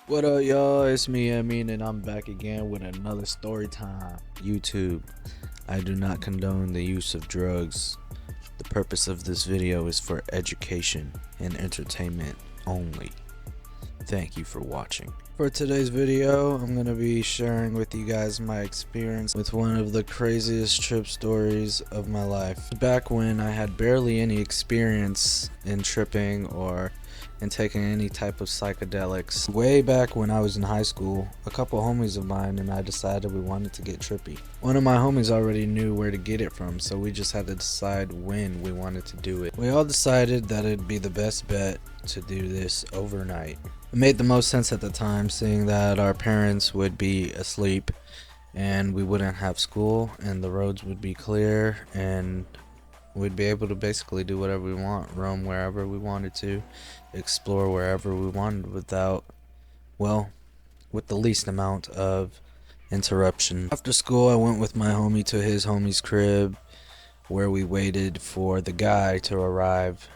What up, y'all? It's me, Amine, and I'm back again with another story time. YouTube, I do not condone the use of drugs. The purpose of this video is for education and entertainment only. Thank you for watching. For today's video, I'm going to be sharing with you guys my experience with one of the craziest trip stories of my life. Back when I had barely any experience in tripping or in taking any type of psychedelics. Way back when I was in high school, a couple homies of mine and I decided we wanted to get trippy. One of my homies already knew where to get it from, so we just had to decide when we wanted to do it. We all decided that it'd be the best bet to do this overnight. It made the most sense at the time, seeing that our parents would be asleep and we wouldn't have school and the roads would be clear and we'd be able to basically do whatever we want, roam wherever we wanted to, explore wherever we wanted without, well, with the least amount of interruption. After school, I went with my homie to his homie's crib where we waited for the guy to arrive.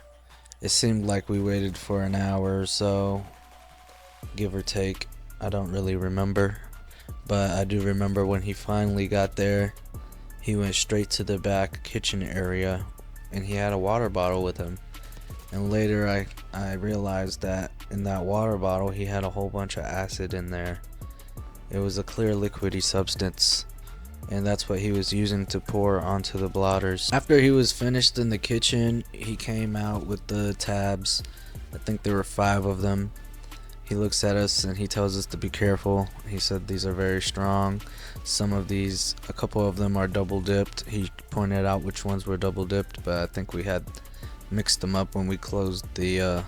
It seemed like we waited for an hour or so, give or take. I don't really remember, but I do remember when he finally got there, he went straight to the back kitchen area and he had a water bottle with him. And later I realized that in that water bottle he had a whole bunch of acid in there. It was a clear liquidy substance, and that's what he was using to pour onto the blotters. After he was finished in the kitchen, he came out with the tabs. I think there were 5 of them. He looks at us and he tells us to be careful. He said these are very strong. Some of these, a couple of them are double dipped. He pointed out which ones were double dipped, but I think we had mixed them up when we closed the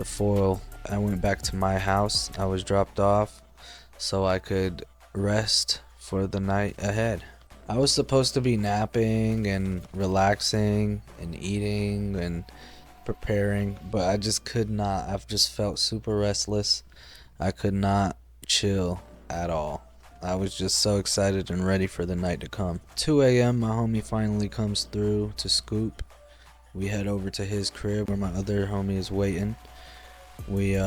foil. I went back to my house. I was dropped off so I could rest for the night ahead. I was supposed to be napping and relaxing and eating and preparing, but I just could not. I've just felt super restless. I could not chill at all. I was just so excited and ready for the night to come. 2 a.m. my homie finally comes through to scoop. We head over to his crib where my other homie is waiting. We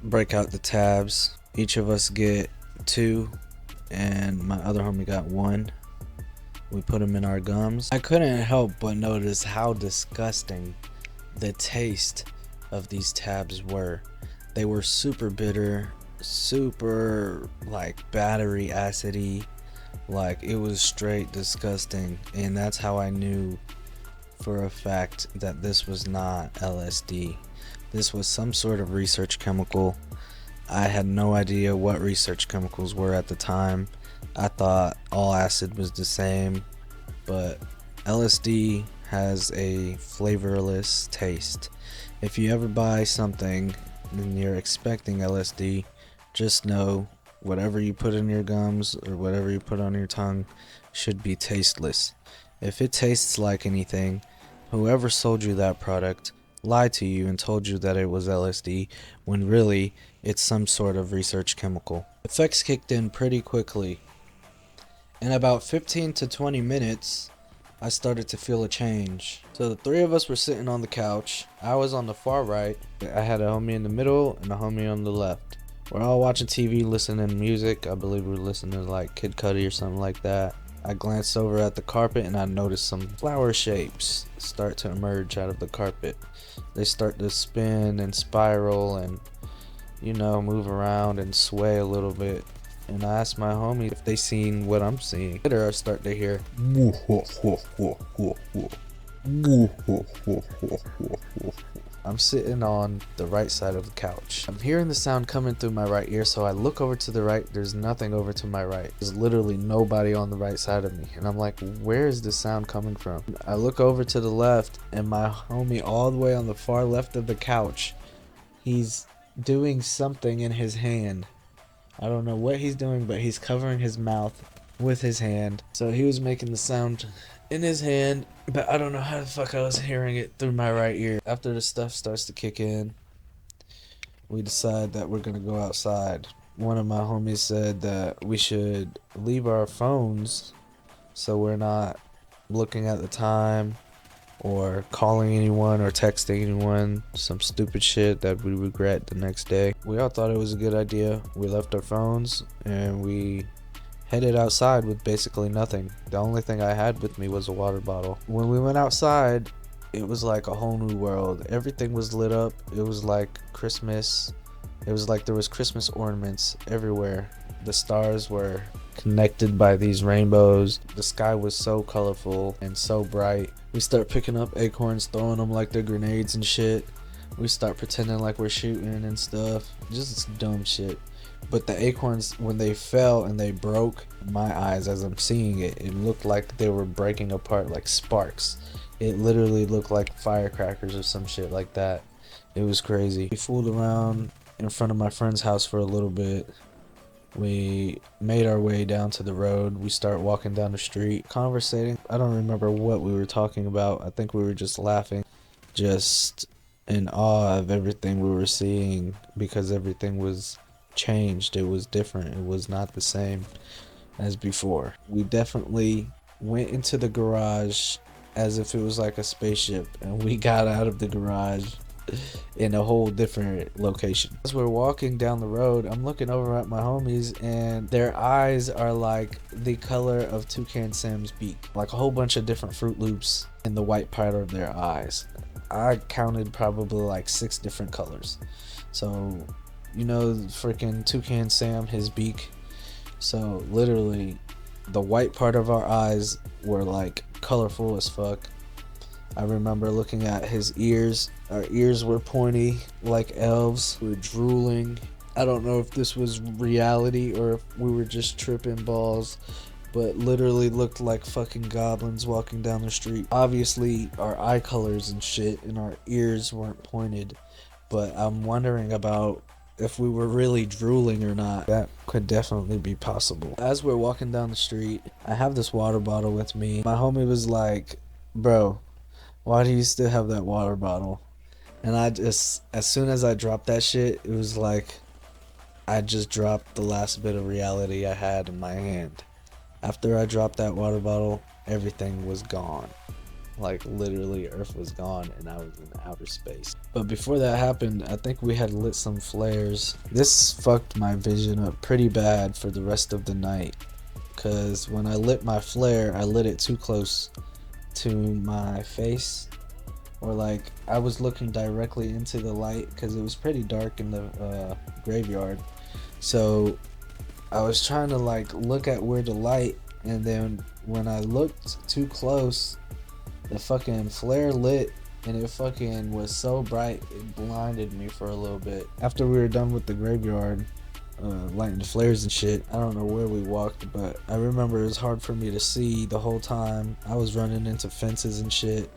break out the tabs. Each of us get 2 and my other homie got 1. We put them in our gums. I couldn't help but notice how disgusting the taste of these tabs were. They were super bitter, super like battery acidy, like it was straight disgusting. And that's how I knew for a fact that this was not LSD. This was some sort of research chemical. I had no idea what research chemicals were at the time. I thought all acid was the same, but LSD has a flavorless taste. If you ever buy something and you're expecting LSD, just know whatever you put in your gums or whatever you put on your tongue should be tasteless. If it tastes like anything, whoever sold you that product lied to you and told you that it was LSD when really it's some sort of research chemical. Effects kicked in pretty quickly. In about 15 to 20 minutes, I started to feel a change. So the 3 of us were sitting on the couch. I was on the far right. I had a homie in the middle and a homie on the left. We're all watching TV, listening to music. I believe we were listening to like Kid Cudi or something like that. I glanced over at the carpet and I noticed some flower shapes start to emerge out of the carpet. They start to spin and spiral and, you know, move around and sway a little bit. And I asked my homie if they seen what I'm seeing. Later I start to hear I'm sitting on the right side of the couch. I'm hearing the sound coming through my right ear, so I look over to the right. There's nothing over to my right. There's literally nobody on the right side of me. And I'm like, where is this sound coming from? I look over to the left and my homie all the way on the far left of the couch, he's doing something in his hand. I don't know what he's doing, but he's covering his mouth with his hand. So he was making the sound in his hand, but I don't know how the fuck I was hearing it through my right ear. After the stuff starts to kick in, we decide that we're gonna go outside. One of my homies said that we should leave our phones so we're not looking at the time or calling anyone or texting anyone some stupid shit that we regret the next day. We all thought it was a good idea. We left our phones and we headed outside with basically nothing. The only thing I had with me was a water bottle. When we went outside, it was like a whole new world. Everything was lit up. It was like Christmas. It was like there was Christmas ornaments everywhere. The stars were connected by these rainbows. The sky was so colorful and so bright. We start picking up acorns, throwing them like they're grenades and shit. We start pretending like we're shooting and stuff. Just dumb shit. But the acorns, when they fell and they broke, my eyes as I'm seeing it, it looked like they were breaking apart like sparks. It literally looked like firecrackers or some shit like that. It was crazy. We fooled around in front of my friend's house for a little bit. We made our way down to the road. We start walking down the street, conversating. I don't remember what we were talking about. I think we were just laughing, just in awe of everything we were seeing, because everything was changed. It was different. It was not the same as before. We definitely went into the garage as if it was like a spaceship, and we got out of the garage in a whole different location. As we're walking down the road, I'm looking over at my homies and their eyes are like the color of Toucan Sam's beak, like a whole bunch of different Fruit Loops in the white part of their eyes. I counted probably like 6 different colors. So, you know, freaking Toucan Sam, his beak. So literally the white part of our eyes were like colorful as fuck. I remember looking at his ears. Our ears were pointy like elves. We were drooling. I don't know if this was reality or if we were just tripping balls, but literally looked like fucking goblins walking down the street. Obviously our eye colors and shit and our ears weren't pointed, but I'm wondering about if we were really drooling or not. That could definitely be possible. As we're walking down the street, I have this water bottle with me. My homie was like, bro, why do you still have that water bottle? And I just, as soon as I dropped that shit, it was like I just dropped the last bit of reality I had in my hand. After I dropped that water bottle, everything was gone. Like literally Earth was gone and I was in outer space. But before that happened, I think we had lit some flares. This fucked my vision up pretty bad for the rest of the night, cause when I lit my flare, I lit it too close to my face, or like I was looking directly into the light because it was pretty dark in the graveyard. So I was trying to like look at where the light, and then when I looked too close, the fucking flare lit and it fucking was so bright it blinded me for a little bit. After we were done with the graveyard, lighting the flares and shit, I don't know where we walked, but I remember it was hard for me to see the whole time. I was running into fences and shit.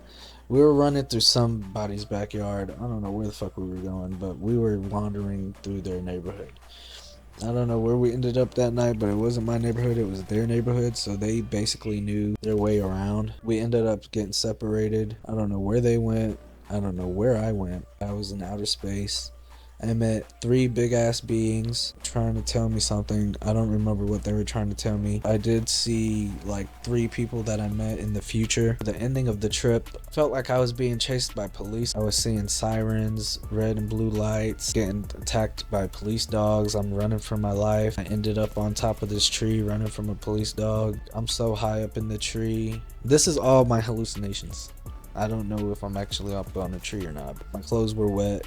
We were running through somebody's backyard. I don't know where the fuck we were going, but we were wandering through their neighborhood. I don't know where we ended up that night, but it wasn't my neighborhood, it was their neighborhood, so they basically knew their way around. We ended up getting separated. I don't know where they went. I don't know where I went. I was in outer space. I met 3 big ass beings trying to tell me something. I don't remember what they were trying to tell me. I did see like 3 people that I met in the future. The ending of the trip felt like I was being chased by police. I was seeing sirens, red and blue lights, getting attacked by police dogs. I'm running for my life. I ended up on top of this tree running from a police dog. I'm so high up in the tree. This is all my hallucinations. I don't know if I'm actually up on a tree or not. My clothes were wet.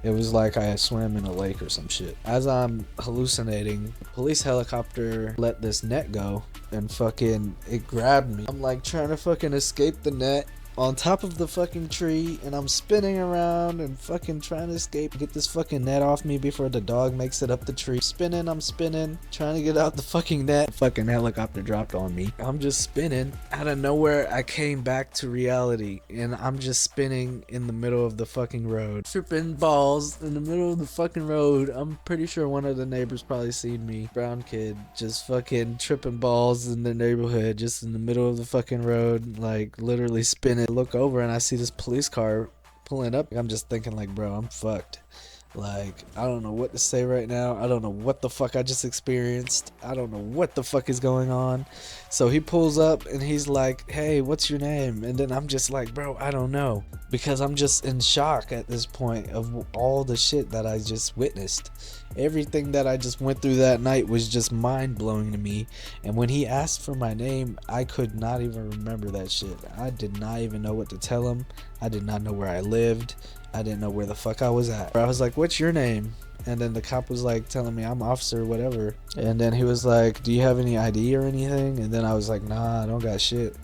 It was like I swam in a lake or some shit. As I'm hallucinating, the police helicopter let this net go and fucking it grabbed me. I'm like trying to fucking escape the net on top of the fucking tree, and I'm spinning around and fucking trying to escape, get this fucking net off me before the dog makes it up the tree. I'm spinning, trying to get out the fucking net. Fucking helicopter dropped on me. I'm just spinning. Out of nowhere, I came back to reality, and I'm just spinning in the middle of the fucking road. Tripping balls in the middle of the fucking road. I'm pretty sure one of the neighbors probably seen me. Brown kid just fucking tripping balls in the neighborhood, just in the middle of the fucking road, like literally spinning. Look over and I see this police car pulling up. I'm just thinking like, bro, I'm fucked. Like, I don't know what to say right now. I don't know what the fuck I just experienced. I don't know what the fuck is going on. So he pulls up and he's like, hey, what's your name? And then I'm just like, bro, I don't know. Because I'm just in shock at this point of all the shit that I just witnessed. Everything that I just went through that night was just mind blowing to me. And when he asked for my name, I could not even remember that shit. I did not even know what to tell him. I did not know where I lived. I didn't know where the fuck I was at. I was like, what's your name? And then the cop was like telling me I'm officer whatever. And then he was like, do you have any ID or anything? And then I was like, nah, I don't got shit.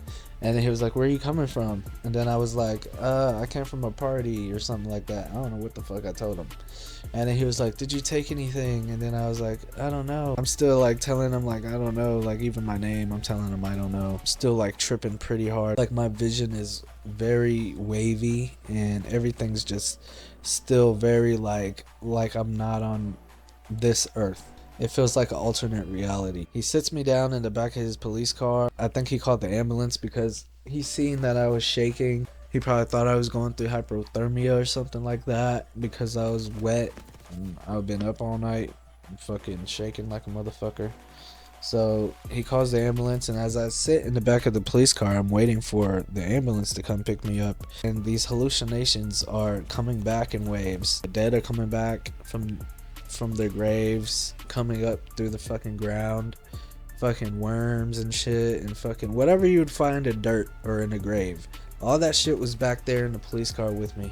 And then he was like, where are you coming from? And then I was like, I came from a party or something like that. I don't know what the fuck I told him. And then he was like, did you take anything? And then I was like, I don't know. I'm still like telling him like, I don't know. Like even my name, I'm telling him I don't know. I'm still like tripping pretty hard. Like my vision is very wavy and everything's just still very like I'm not on this earth. It feels like an alternate reality. He sits me down in the back of his police car. I think he called the ambulance because he seen that I was shaking. He probably thought I was going through hypothermia or something like that because I was wet. And I've been up all night, fucking shaking like a motherfucker. So he calls the ambulance, and as I sit in the back of the police car, I'm waiting for the ambulance to come pick me up. And these hallucinations are coming back in waves. The dead are coming back from their graves, coming up through the fucking ground, fucking worms and shit, and fucking whatever you'd find in dirt or in a grave. All that shit was back there in the police car with me.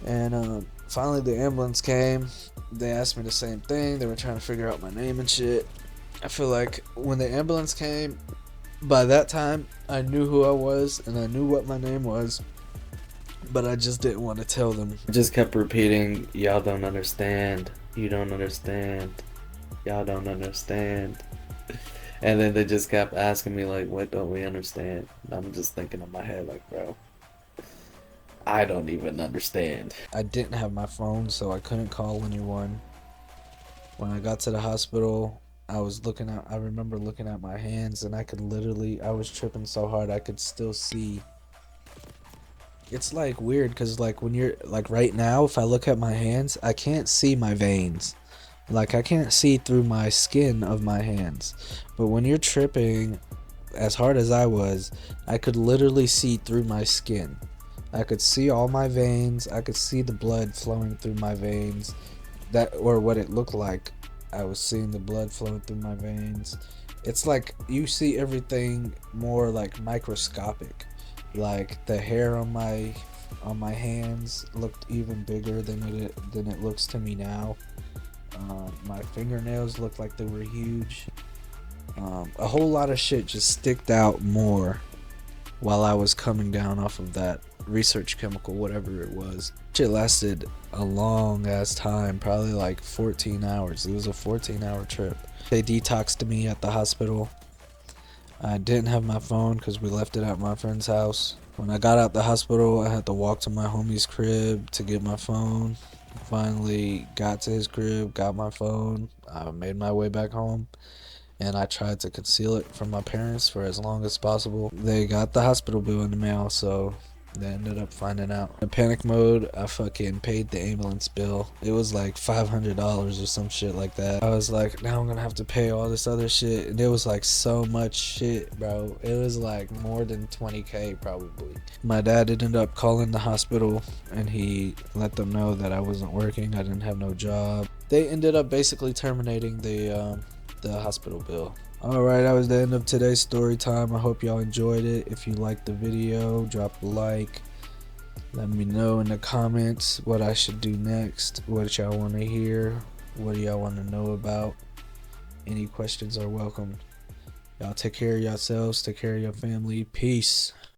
And finally the ambulance came. They asked me the same thing. They were trying to figure out my name and shit. I feel like when the ambulance came, by that time I knew who I was and I knew what my name was, but I just didn't want to tell them. I just kept repeating, y'all don't understand, you don't understand, y'all don't understand. And then they just kept asking me like, what don't we understand? And I'm just thinking in my head like, bro, I don't even understand. I didn't have my phone, so I couldn't call anyone. When I got to the hospital, I remember looking at my hands, and I was tripping so hard I could still see. It's like weird because like when you're like right now, if I look at my hands, I can't see my veins. Like I can't see through my skin of my hands. But when you're tripping as hard as I was, I could literally see through my skin. I could see all my veins. I could see the blood flowing through my veins. Or what it looked like. I was seeing the blood flowing through my veins. It's like you see everything more like microscopic. Like the hair on my hands looked even bigger than it looks to me now. My fingernails looked like they were huge. A whole lot of shit just sticked out more while I was coming down off of that research chemical, whatever it was. Shit lasted a long ass time, probably like 14 hours. It was a 14-hour trip. They detoxed me at the hospital. I didn't have my phone because we left it at my friend's house. When I got out the hospital, I had to walk to my homie's crib to get my phone. Finally got to his crib, got my phone. I made my way back home, and I tried to conceal it from my parents for as long as possible. They got the hospital bill in the mail, so they ended up finding out. In panic mode, I fucking paid the ambulance bill. It was like $500 or some shit like that. I was like, now I'm gonna have to pay all this other shit. And it was like so much shit, bro. It was like more than 20K probably. My dad ended up calling the hospital and he let them know that I wasn't working. I didn't have no job. They ended up basically terminating the hospital bill. Alright, that was the end of today's story time. I hope y'all enjoyed it. If you liked the video, drop a like. Let me know in the comments what I should do next, what y'all want to hear, what do y'all want to know about. Any questions are welcome. Y'all take care of yourselves, take care of your family. Peace.